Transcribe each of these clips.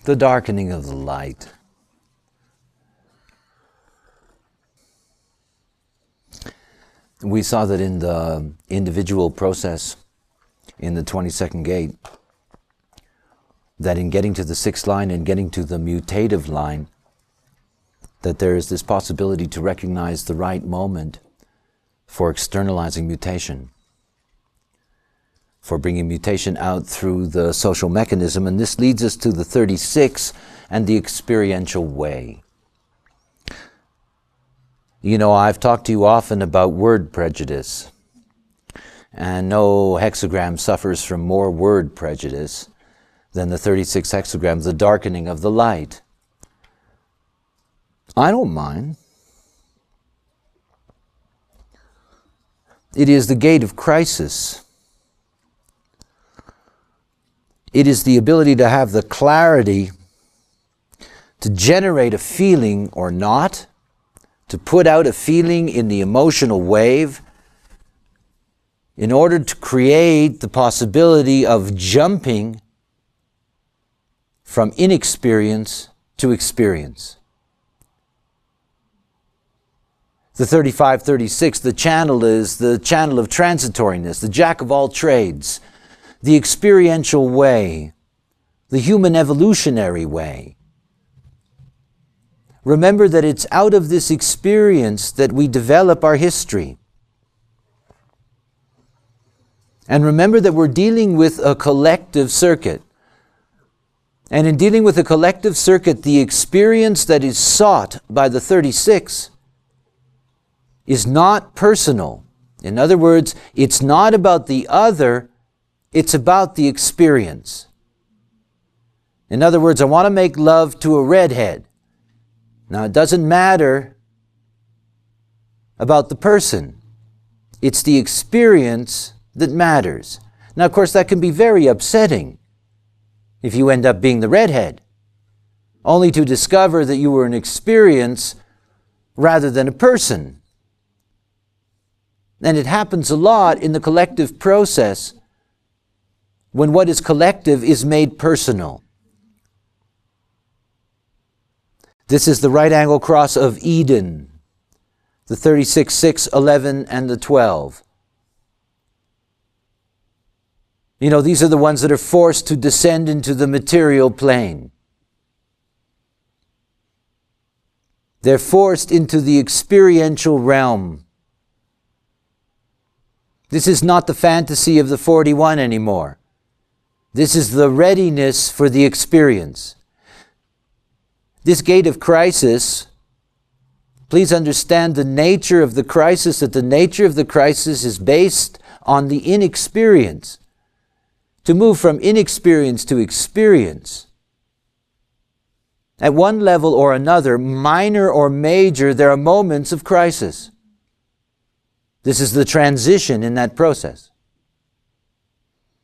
The darkening of the light. We saw that in the individual process, in the 22nd gate, that in getting to the 6th line and getting to the mutative line, that there is this possibility to recognize the right moment for externalizing mutation, for bringing mutation out through the social mechanism. And this leads us to the 36 and the experiential way. You know, I've talked to you often about word prejudice, and no hexagram suffers from more word prejudice than the 36 hexagram, the darkening of the light. I don't mind. It is the gate of crisis. It is the ability to have the clarity to generate a feeling or not, to put out a feeling in the emotional wave in order to create the possibility of jumping from inexperience to experience. The 35-36, the channel is the channel of transitoriness, the jack of all trades, the experiential way, the human evolutionary way. Remember that it's out of this experience that we develop our history. And remember that we're dealing with a collective circuit. And in dealing with a collective circuit, the experience that is sought by the 36 is not personal. In other words, it's not about the other, it's about the experience. In other words, I want to make love to a redhead. Now, it doesn't matter about the person. It's the experience that matters. Now, of course, that can be very upsetting if you end up being the redhead, only to discover that you were an experience rather than a person. And it happens a lot in the collective process when what is collective is made personal. This is the right angle cross of Eden, the 36, 6, 11, and the 12. You know, these are the ones that are forced to descend into the material plane. They're forced into the experiential realm. This is not the fantasy of the 41 anymore. This is the readiness for the experience. This gate of crisis, please understand the nature of the crisis, that the nature of the crisis is based on the inexperience. To move from inexperience to experience, at one level or another, minor or major, there are moments of crisis. This is the transition in that process.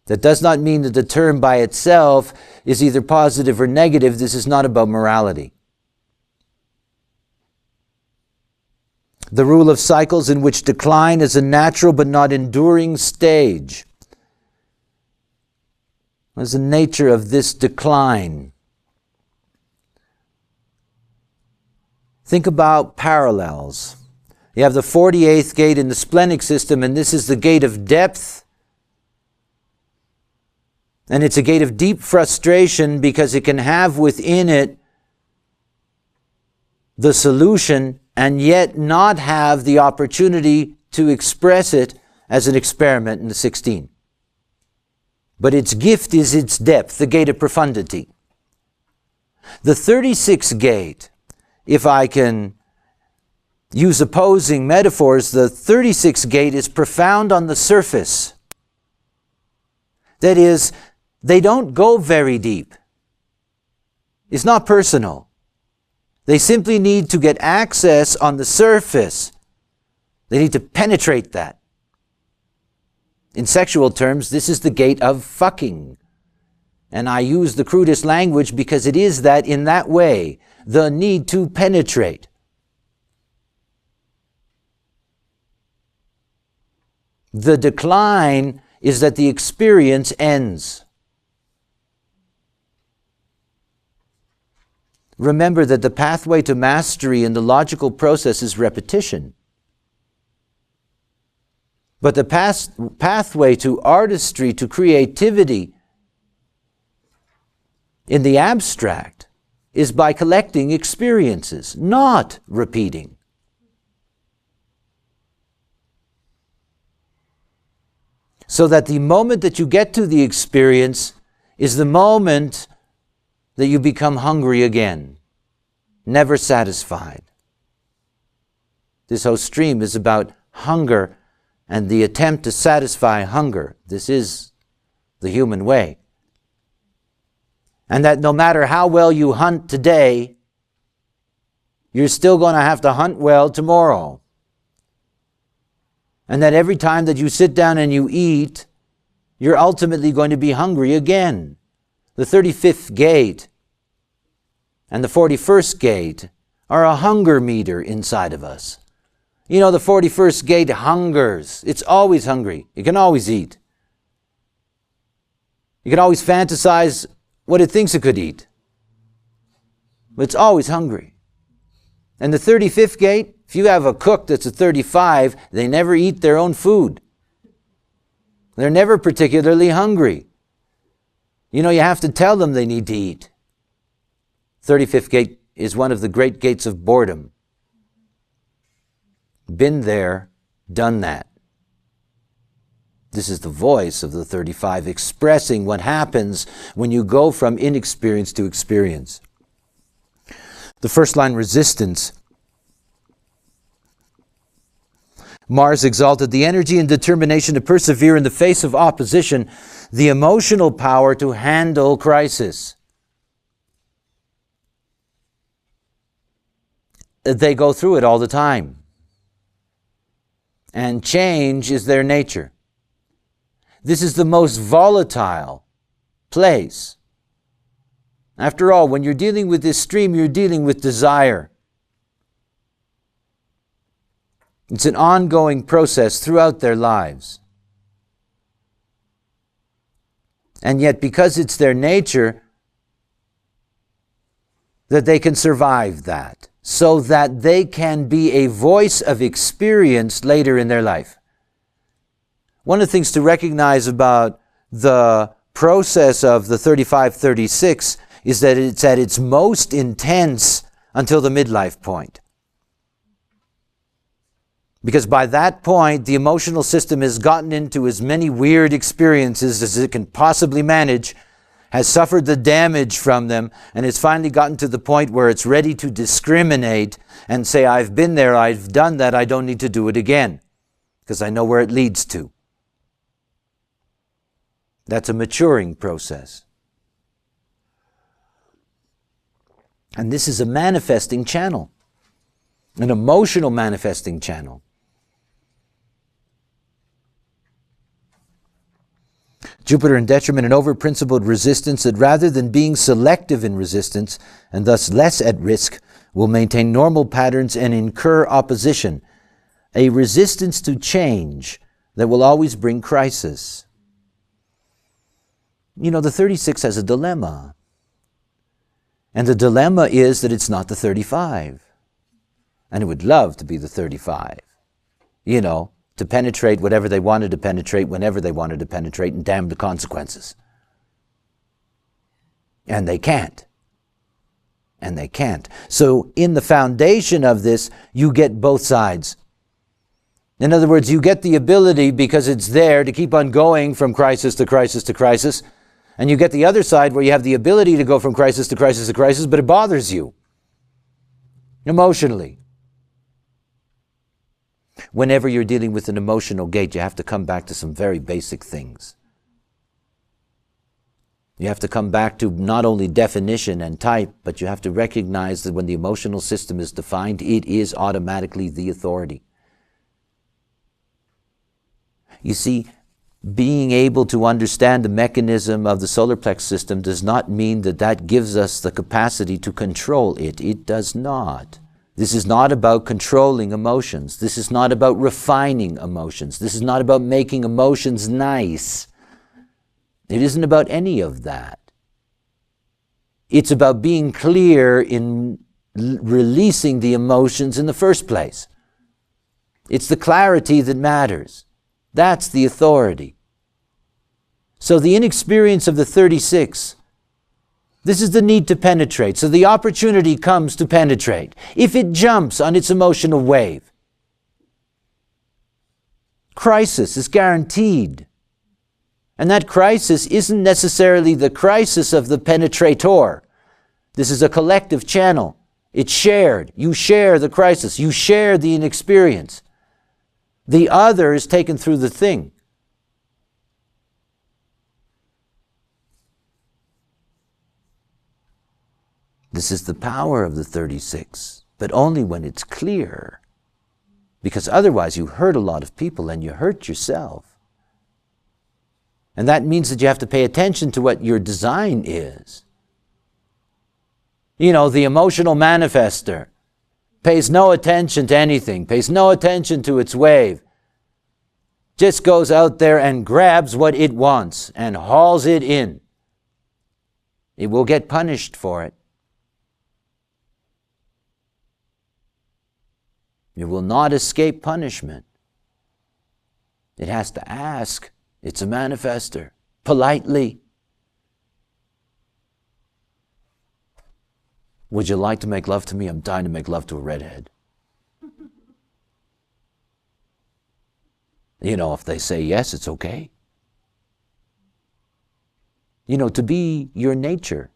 That does not mean that the term by itself is either positive or negative. This is not about morality. The rule of cycles in which decline is a natural but not enduring stage. What is the nature of this decline? Think about parallels. You have the 48th gate in the splenic system, and this is the gate of depth. And it's a gate of deep frustration because it can have within it the solution and yet not have the opportunity to express it as an experiment in the 16. But its gift is its depth, the gate of profundity. The 36th gate, if I can use opposing metaphors, the 36th gate is profound on the surface. That is, they don't go very deep. It's not personal. They simply need to get access on the surface. They need to penetrate that. In sexual terms, this is the gate of fucking. And I use the crudest language because it is that in that way, the need to penetrate. The decline is that the experience ends. remember that the pathway to mastery in the logical process is repetition. But the pathway to artistry, to creativity in the abstract is by collecting experiences, not repeating. So that the moment that you get to the experience is the moment that you become hungry again, never satisfied. This whole stream is about hunger and the attempt to satisfy hunger. This is the human way. And that no matter how well you hunt today, you're still going to have to hunt well tomorrow. And that every time that you sit down and you eat, you're ultimately going to be hungry again. The 35th gate and the 41st gate are a hunger meter inside of us. You know, the 41st gate hungers. It's always hungry. It can always eat. You can always fantasize what it thinks it could eat. But it's always hungry. And the 35th gate, if you have a cook that's a 35, they never eat their own food. They're never particularly hungry. You know, you have to tell them they need to eat. 35th gate is one of the great gates of boredom. Been there, done that. This is the voice of the 35 expressing what happens when you go from inexperience to experience. The first line, resistance. Mars exalted the energy and determination to persevere in the face of opposition, the emotional power to handle crisis. They go through it all the time. And change is their nature. This is the most volatile place. After all, when you're dealing with this stream, you're dealing with desire. It's an ongoing process throughout their lives. And yet, because it's their nature, that they can survive that, so that they can be a voice of experience later in their life. One of the things to recognize about the process of the 35-36 is that it's at its most intense until the midlife point. Because by that point, the emotional system has gotten into as many weird experiences as it can possibly manage, has suffered the damage from them, and it's finally gotten to the point where it's ready to discriminate and say, I've been there, I've done that, I don't need to do it again, because I know where it leads to. That's a maturing process. And this is a manifesting channel, an emotional manifesting channel. Jupiter in detriment and over-principled resistance that rather than being selective in resistance and thus less at risk will maintain normal patterns and incur opposition, a resistance to change that will always bring crisis. You know, the 36 has a dilemma. And the dilemma is that it's not the 35. And it would love to be the 35. You know, to penetrate whatever they wanted to penetrate, whenever they wanted to penetrate, and damn the consequences. And they can't. And they can't. So in the foundation of this, you get both sides. In other words, you get the ability, because it's there, to keep on going from crisis to crisis to crisis. And you get the other side where you have the ability to go from crisis to crisis to crisis, but it bothers you emotionally. Whenever you're dealing with an emotional gate, you have to come back to some very basic things. You have to come back to not only definition and type, but you have to recognize that when the emotional system is defined, it is automatically the authority. You see, being able to understand the mechanism of the solar plex system does not mean that that gives us the capacity to control it. It does not. This is not about controlling emotions. This is not about refining emotions. This is not about making emotions nice. It isn't about any of that. It's about being clear in releasing the emotions in the first place. It's the clarity that matters. That's the authority. So the inexperience of the 36, this is the need to penetrate. So the opportunity comes to penetrate. If it jumps on its emotional wave, crisis is guaranteed. And that crisis isn't necessarily the crisis of the penetrator. This is a collective channel. It's shared. You share the crisis. You share the inexperience. The other is taken through the thing. This is the power of the 36, but only when it's clear. Because otherwise you hurt a lot of people and you hurt yourself. And that means that you have to pay attention to what your design is. You know, the emotional manifester pays no attention to anything, pays no attention to its wave. Just goes out there and grabs what it wants and hauls it in. It will get punished for it. It will not escape punishment. It has to ask. It's a manifester. Politely. Would you like to make love to me? I'm dying to make love to a redhead. You know, if they say yes, it's okay. You know, to be your nature.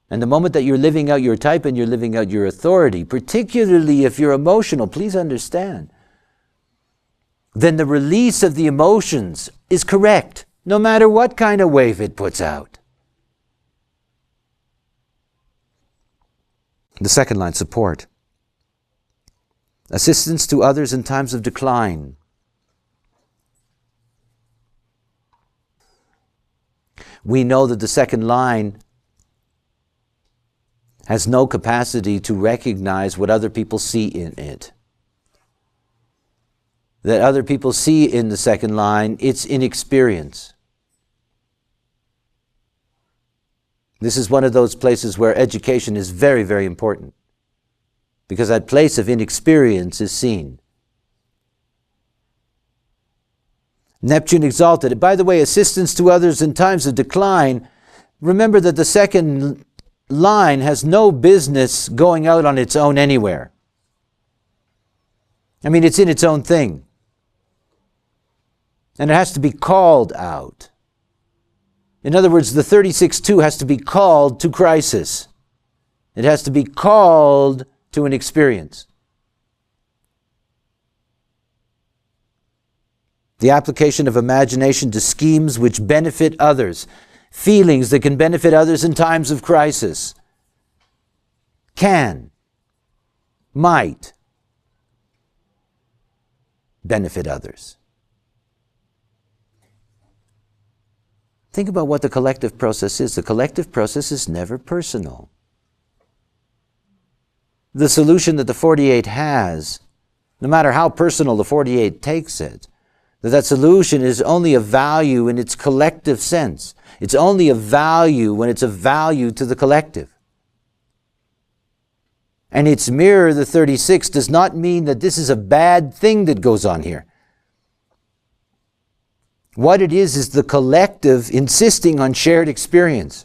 And the moment that you're living out your type and you're living out your authority, particularly if you're emotional, please understand, then the release of the emotions is correct, no matter what kind of wave it puts out. The second line, support. Assistance to others in times of decline. We know that the second line has no capacity to recognize what other people see in it. That other people see in the second line, it's inexperience. This is one of those places where education is very, very important, because that place of inexperience is seen. Neptune exalted. By the way, assistance to others in times of decline, remember that the second line has no business going out on its own anywhere. I mean, it's in its own thing. And it has to be called out. In other words, the 36-2 has to be called to crisis. It has to be called to an experience. The application of imagination to schemes which benefit others, feelings that can benefit others in times of crisis, can, might benefit others. Think about what the collective process is. The collective process is never personal. The solution that the 48 has, no matter how personal the 48 takes it, that solution is only of value in its collective sense. It's only of value when it's of value to the collective. And its mirror, the 36, does not mean that this is a bad thing that goes on here. What it is the collective insisting on shared experience.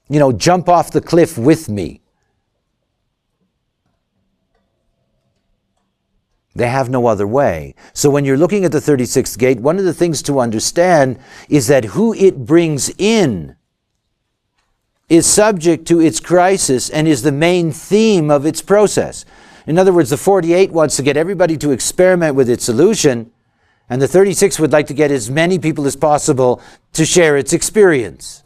You know, jump off the cliff with me. They have no other way. So when you're looking at the 36th gate, one of the things to understand is that who it brings in is subject to its crisis and is the main theme of its process. In other words, the 48 wants to get everybody to experiment with its solution, and the 36 would like to get as many people as possible to share its experience.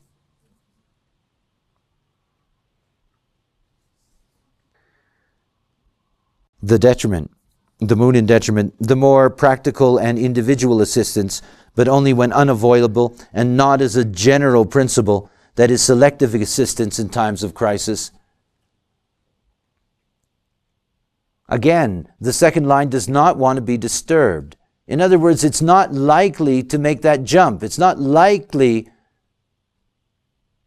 The detriment. The moon in detriment, the more practical and individual assistance, but only when unavoidable and not as a general principle, that is selective assistance in times of crisis. Again, the second line does not want to be disturbed. In other words, it's not likely to make that jump. It's not likely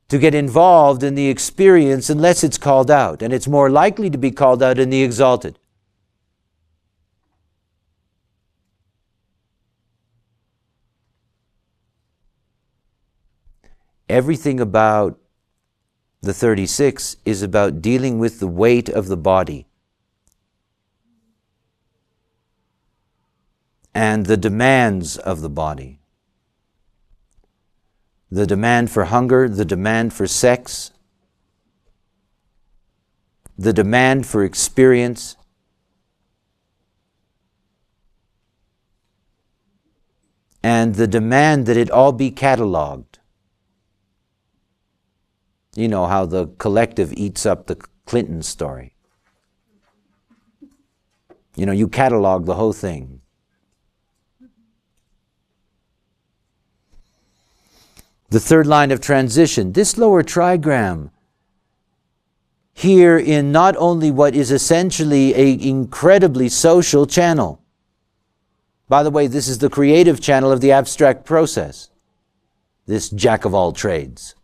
to get involved in the experience unless it's called out, and it's more likely to be called out in the exalted. Everything about the 36 is about dealing with the weight of the body and the demands of the body. The demand for hunger, the demand for sex, the demand for experience, and the demand that it all be cataloged. You know how the collective eats up the Clinton story. You know, you catalog the whole thing. The third line of transition, this lower trigram, here in not only what is essentially an incredibly social channel. By the way, this is the creative channel of the abstract process, this jack of all trades.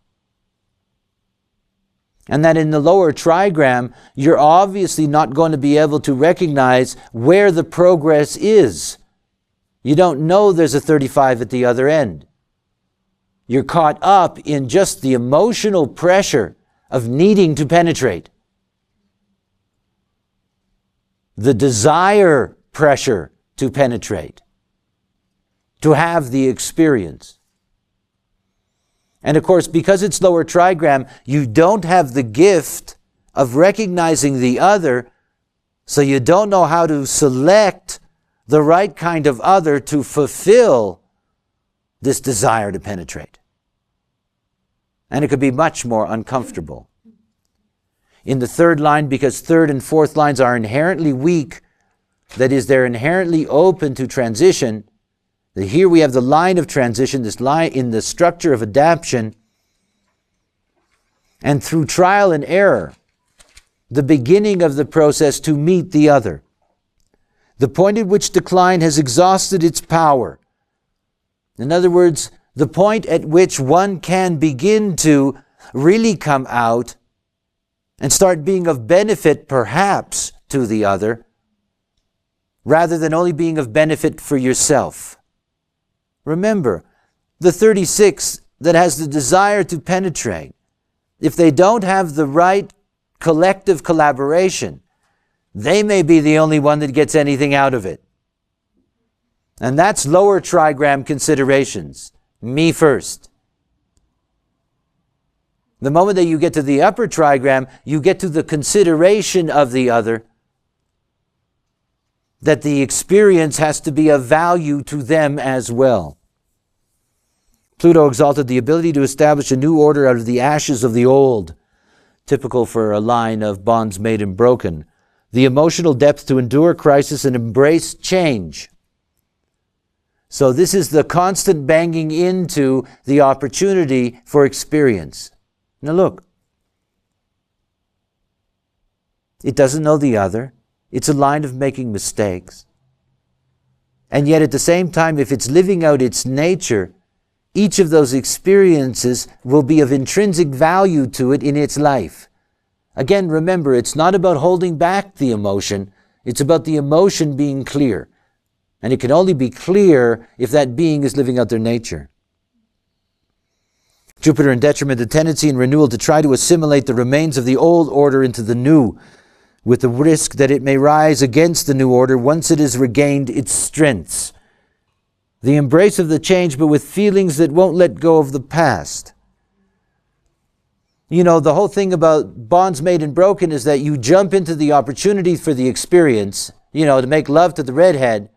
And that in the lower trigram, you're obviously not going to be able to recognize where the progress is. You don't know there's a 35 at the other end. You're caught up in just the emotional pressure of needing to penetrate. The desire pressure to penetrate, to have the experience. And of course, because it's lower trigram, you don't have the gift of recognizing the other, so you don't know how to select the right kind of other to fulfill this desire to penetrate. And it could be much more uncomfortable. In the third line, because third and fourth lines are inherently weak, that is, they're inherently open to transition. Here we have the line of transition, this line in the structure of adaptation, and through trial and error, the beginning of the process to meet the other. The point at which decline has exhausted its power. In other words, the point at which one can begin to really come out and start being of benefit perhaps to the other, rather than only being of benefit for yourself. Remember, the 36 that has the desire to penetrate, if they don't have the right collective collaboration, they may be the only one that gets anything out of it. And that's lower trigram considerations. Me first. The moment that you get to the upper trigram, you get to the consideration of the other, that the experience has to be of value to them as well. Pluto exalted the ability to establish a new order out of the ashes of the old, typical for a line of bonds made and broken. The emotional depth to endure crisis and embrace change. So this is the constant banging into the opportunity for experience. Now look, it doesn't know the other. It's a line of making mistakes. And yet at the same time, if it's living out its nature, each of those experiences will be of intrinsic value to it in its life. Again, remember, it's not about holding back the emotion. It's about the emotion being clear. And it can only be clear if that being is living out their nature. Jupiter in detriment, the tendency and renewal to try to assimilate the remains of the old order into the new, with the risk that it may rise against the new order once it has regained its strengths. The embrace of the change, but with feelings that won't let go of the past. You know, the whole thing about bonds made and broken is that you jump into the opportunity for the experience, to make love to the redhead,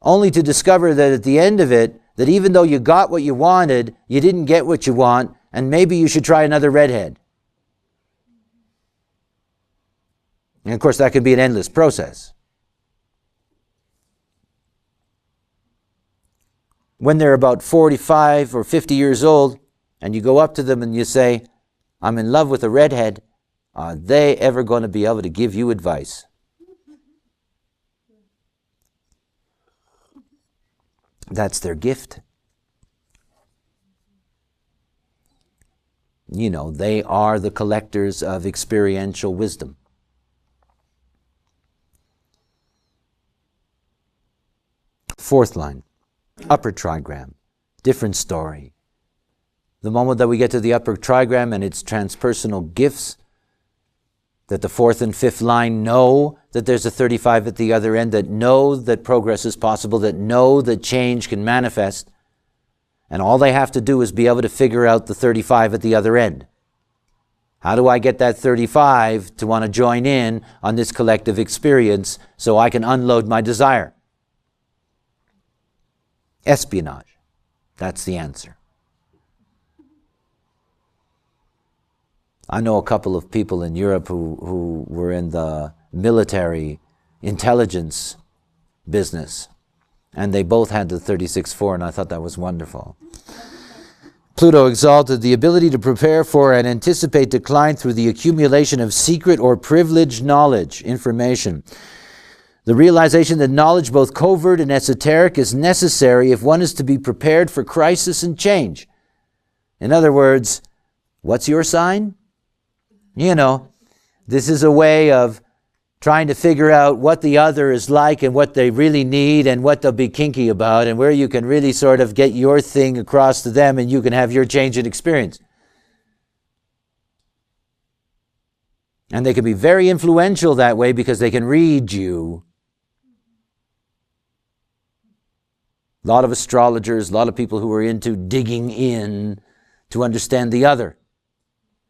only to discover that at the end of it, that even though you got what you wanted, you didn't get what you want, and maybe you should try another redhead. And of course, that could be an endless process. When they're about 45 or 50 years old, and you go up to them and you say, I'm in love with a redhead, are they ever going to be able to give you advice? That's their gift. They are the collectors of experiential wisdom. Fourth line, upper trigram, different story. The moment that we get to the upper trigram and its transpersonal gifts, that the fourth and fifth line know that there's a 35 at the other end, that know that progress is possible, that know that change can manifest, and all they have to do is be able to figure out the 35 at the other end. How do I get that 35 to want to join in on this collective experience so I can unload my desire? Espionage. That's the answer. I know a couple of people in Europe who were in the military intelligence business, and they both had the 36-4, and I thought that was wonderful. Pluto exalted, the ability to prepare for and anticipate decline through the accumulation of secret or privileged knowledge, information. The realization that knowledge, both covert and esoteric, is necessary if one is to be prepared for crisis and change. In other words, what's your sign? This is a way of trying to figure out what the other is like and what they really need and what they'll be kinky about and where you can really sort of get your thing across to them and you can have your change in experience. And they can be very influential that way because they can read you. A lot of astrologers, a lot of people who are into digging in to understand the other.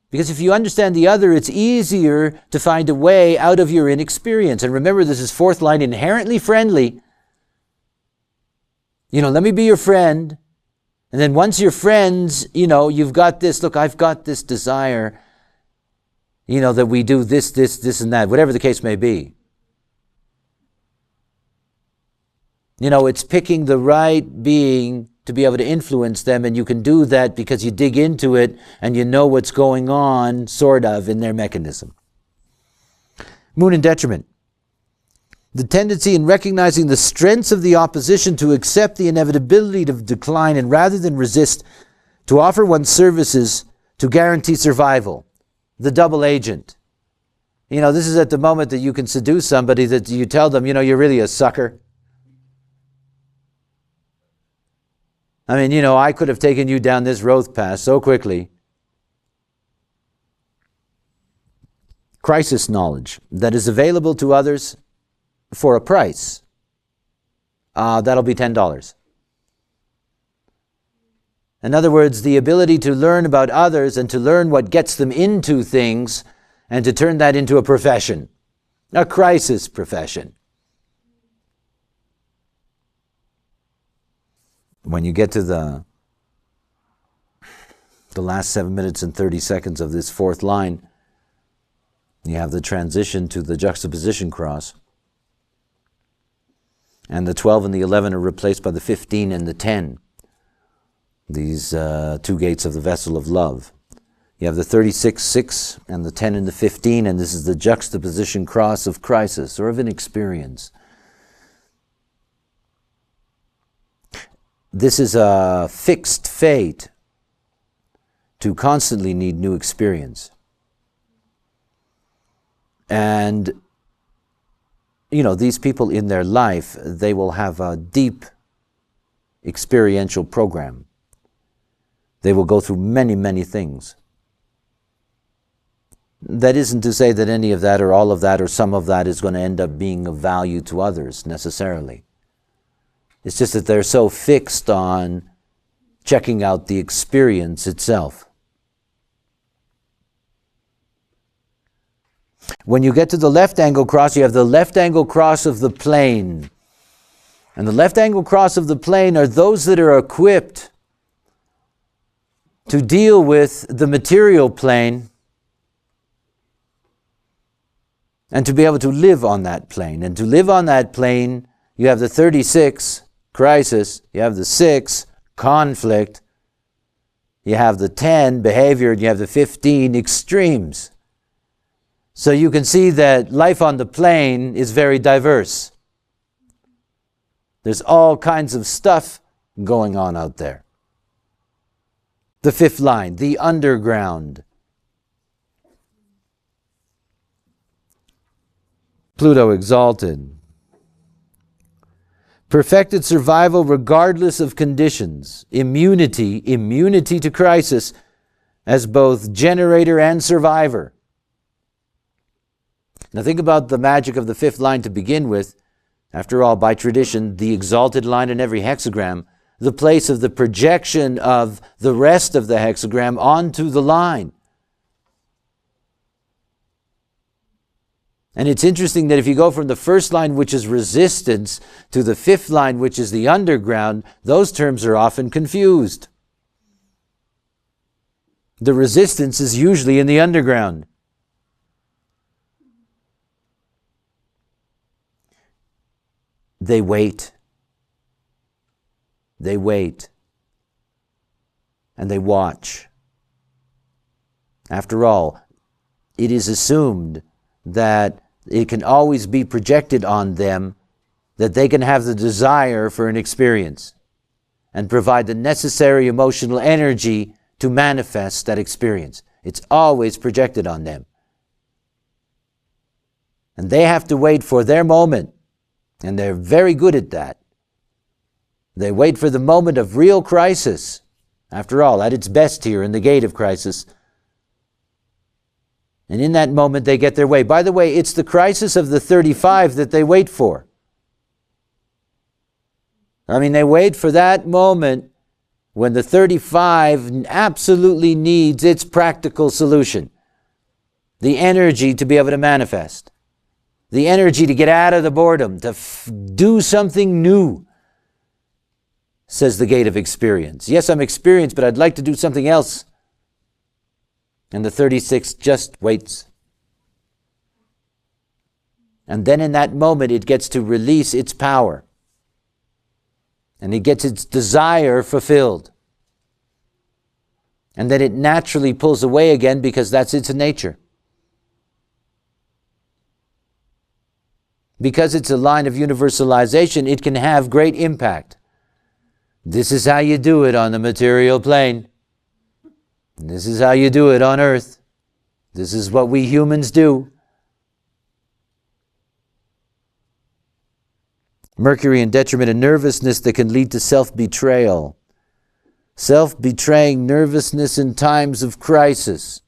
Because if you understand the other, it's easier to find a way out of your inexperience. And remember, this is fourth line, inherently friendly. Let me be your friend. And then once you're friends, you've got this, look, I've got this desire, that we do this, and that, whatever the case may be. It's picking the right being to be able to influence them, and you can do that because you dig into it and you know what's going on, sort of, in their mechanism. Moon in detriment. The tendency in recognizing the strengths of the opposition to accept the inevitability of decline and rather than resist, to offer one's services to guarantee survival. The double agent. This is at the moment that you can seduce somebody that you tell them, you're really a sucker. I could have taken you down this road path so quickly. Crisis knowledge that is available to others for a price. That'll be $10. In other words, the ability to learn about others and to learn what gets them into things and to turn that into a profession. A crisis profession. When you get to the last 7 minutes and 30 seconds of this fourth line, you have the transition to the juxtaposition cross. And the 12 and the 11 are replaced by the 15 and the 10. These two gates of the vessel of love. You have the 36-6 and the 10 and the 15, and this is the juxtaposition cross of crisis or of an experience. This is a fixed fate to constantly need new experience. And, these people in their life, they will have a deep experiential program. They will go through many, many things. That isn't to say that any of that or all of that or some of that is going to end up being of value to others necessarily. It's just that they're so fixed on checking out the experience itself. When you get to the left angle cross, you have the left angle cross of the plane. And the left angle cross of the plane are those that are equipped to deal with the material plane and to be able to live on that plane. And to live on that plane, you have the 36, crisis, you have the 6, conflict, you have the 10, behavior, and you have the 15, extremes. So you can see that life on the plane is very diverse. There's all kinds of stuff going on out there. The fifth line, the underground. Pluto exalted. Perfected survival regardless of conditions. Immunity to crisis as both generator and survivor. Now think about the magic of the fifth line to begin with. After all, by tradition, the exalted line in every hexagram, the place of the projection of the rest of the hexagram onto the line. And it's interesting that if you go from the first line, which is resistance, to the fifth line, which is the underground, those terms are often confused. The resistance is usually in the underground. They wait. They wait. And they watch. After all, it is assumed that it can always be projected on them, that they can have the desire for an experience and provide the necessary emotional energy to manifest that experience. It's always projected on them. And they have to wait for their moment, and they're very good at that. They wait for the moment of real crisis. After all, at its best here in the gate of crisis. And in that moment they get their way. By the way, it's the crisis of the 35 that they wait for. I mean, they wait for that moment when the 35 absolutely needs its practical solution. The energy to be able to manifest. The energy to get out of the boredom, to do something new, says the gate of experience. Yes, I'm experienced, but I'd like to do something else. And the 36 just waits. And then in that moment it gets to release its power. And it gets its desire fulfilled. And then it naturally pulls away again because that's its nature. Because it's a line of universalization, it can have great impact. This is how you do it on the material plane. This is how you do it on Earth. This is what we humans do. Mercury in detriment of nervousness that can lead to self-betrayal. Self-betraying nervousness in times of crisis.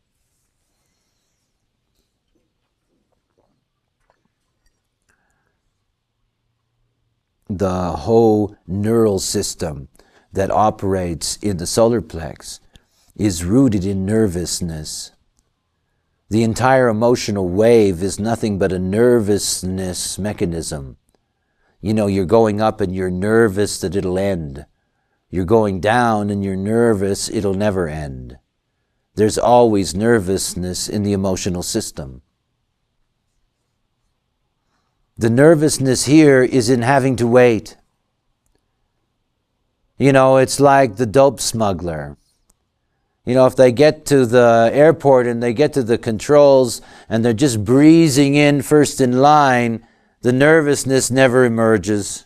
The whole neural system that operates in the solar plex is rooted in nervousness. The entire emotional wave is nothing but a nervousness mechanism. You know, you're going up and you're nervous that it'll end. You're going down and you're nervous it'll never end. There's always nervousness in the emotional system. The nervousness here is in having to wait. You know, it's like the dope smuggler. You know, if they get to the airport and they get to the controls and they're just breezing in first in line, the nervousness never emerges.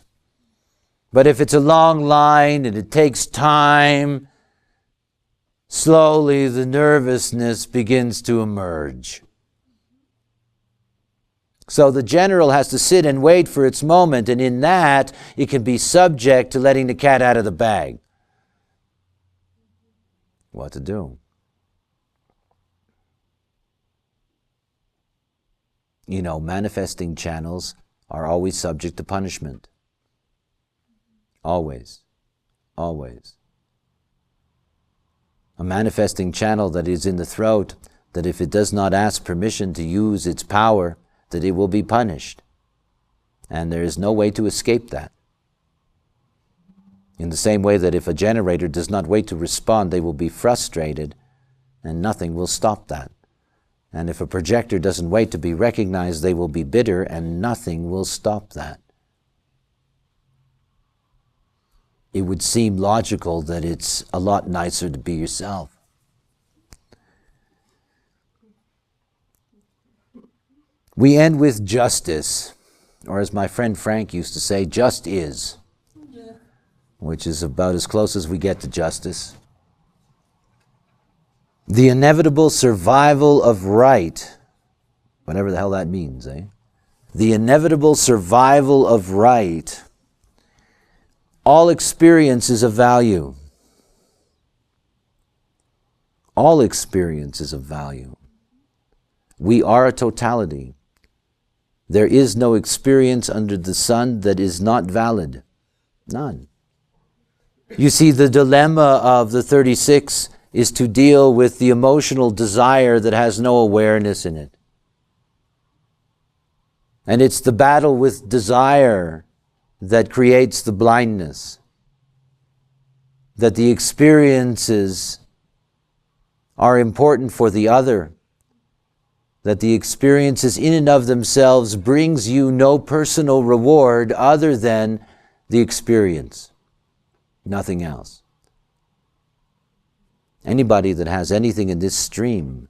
But if it's a long line and it takes time, slowly the nervousness begins to emerge. So the general has to sit and wait for its moment, and in that it can be subject to letting the cat out of the bag. What to do? You know, manifesting channels are always subject to punishment. Always. Always. A manifesting channel that is in the throat, that if it does not ask permission to use its power, that it will be punished. And there is no way to escape that. In the same way that if a generator does not wait to respond, they will be frustrated, and nothing will stop that. And if a projector doesn't wait to be recognized, they will be bitter, and nothing will stop that. It would seem logical that it's a lot nicer to be yourself. We end with justice, or as my friend Frank used to say, just is. Which is about as close as we get to justice. The inevitable survival of right, whatever the hell that means, eh? The inevitable survival of right. All experience is of value. All experience is of value. We are a totality. There is no experience under the sun that is not valid. None. You see, the dilemma of the 36 is to deal with the emotional desire that has no awareness in it. And it's the battle with desire that creates the blindness. That the experiences are important for the other. That the experiences in and of themselves brings you no personal reward other than the experience. Nothing else. Anybody that has anything in this stream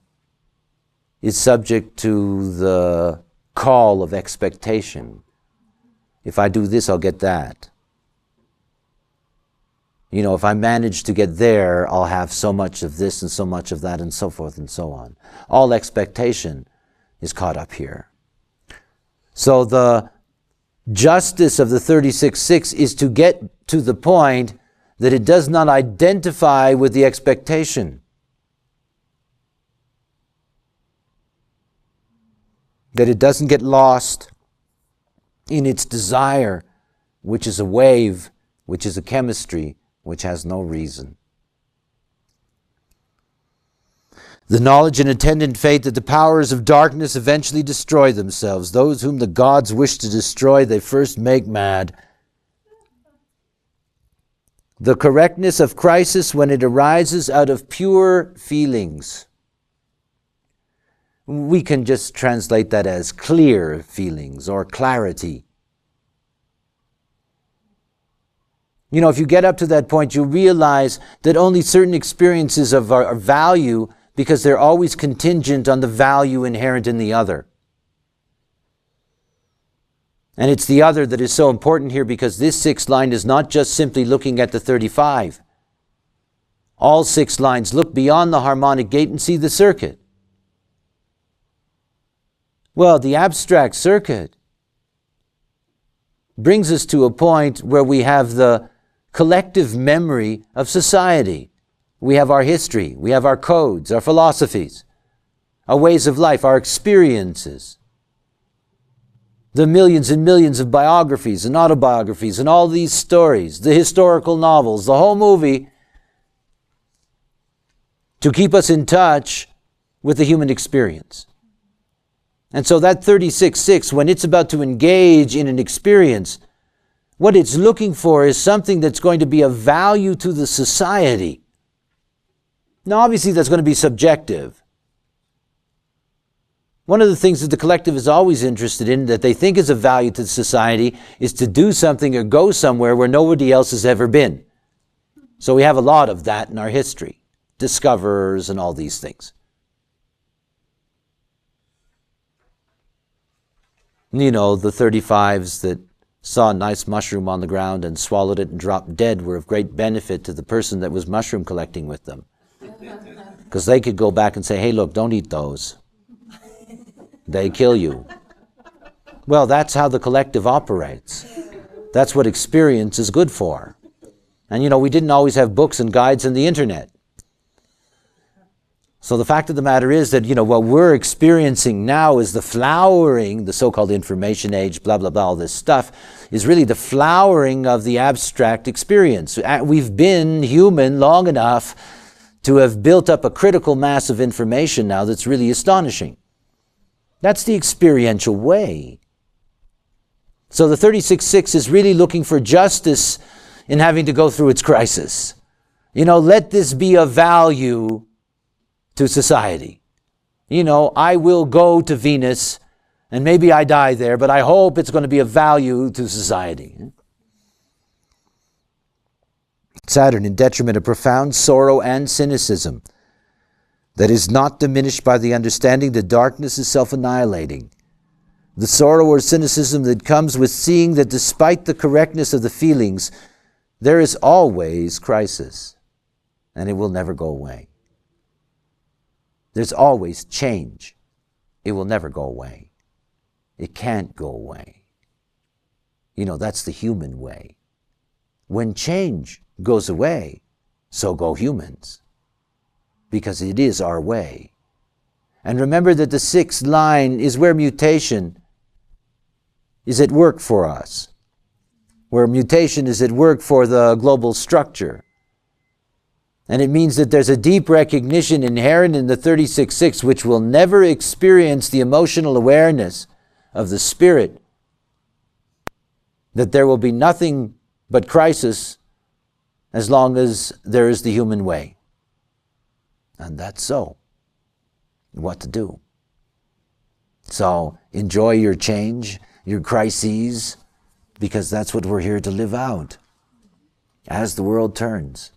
is subject to the call of expectation. If I do this, I'll get that. You know, if I manage to get there, I'll have so much of this and so much of that and so forth and so on. All expectation is caught up here. So the justice of the 36-6 is to get to the point that it does not identify with the expectation. That it doesn't get lost in its desire, which is a wave, which is a chemistry, which has no reason. The knowledge and attendant fate that the powers of darkness eventually destroy themselves. Those whom the gods wish to destroy, they first make mad. The correctness of crisis when it arises out of pure feelings. We can just translate that as clear feelings or clarity. You know, if you get up to that point, you realize that only certain experiences are value because they're always contingent on the value inherent in the other. And it's the other that is so important here because this sixth line is not just simply looking at the 35. All 6 lines look beyond the harmonic gate and see the circuit. Well, the abstract circuit brings us to a point where we have the collective memory of society. We have our history, we have our codes, our philosophies, our ways of life, our experiences. The millions and millions of biographies and autobiographies and all these stories, the historical novels, the whole movie, to keep us in touch with the human experience. And so that 36-6, when it's about to engage in an experience, what it's looking for is something that's going to be of value to the society. Now, obviously, that's going to be subjective. One of the things that the collective is always interested in, that they think is of value to society, is to do something or go somewhere where nobody else has ever been. So we have a lot of that in our history. Discoverers and all these things. You know, the 35s that saw a nice mushroom on the ground and swallowed it and dropped dead were of great benefit to the person that was mushroom collecting with them. Because they could go back and say, hey, look, don't eat those. They kill you. Well, that's how the collective operates. That's what experience is good for. And you know, we didn't always have books and guides and the internet. So the fact of the matter is that, you know, what we're experiencing now is the flowering, the so-called information age, blah, blah, blah, all this stuff, is really the flowering of the abstract experience. We've been human long enough to have built up a critical mass of information now that's really astonishing. That's the experiential way. So the 36-6 is really looking for justice in having to go through its crisis. You know, let this be of value to society. You know, I will go to Venus and maybe I die there, but I hope it's going to be of value to society. Saturn in detriment of profound sorrow and cynicism that is not diminished by the understanding that darkness is self-annihilating. The sorrow or cynicism that comes with seeing that despite the correctness of the feelings, there is always crisis, and it will never go away. There's always change. It will never go away. It can't go away. You know, that's the human way. When change goes away, so go humans, because it is our way. And remember that the sixth line is where mutation is at work for us, where mutation is at work for the global structure. And it means that there's a deep recognition inherent in the 36-6, which will never experience the emotional awareness of the spirit, that there will be nothing but crisis as long as there is the human way. And that's so. What to do? So enjoy your change, your crises, because that's what we're here to live out as the world turns.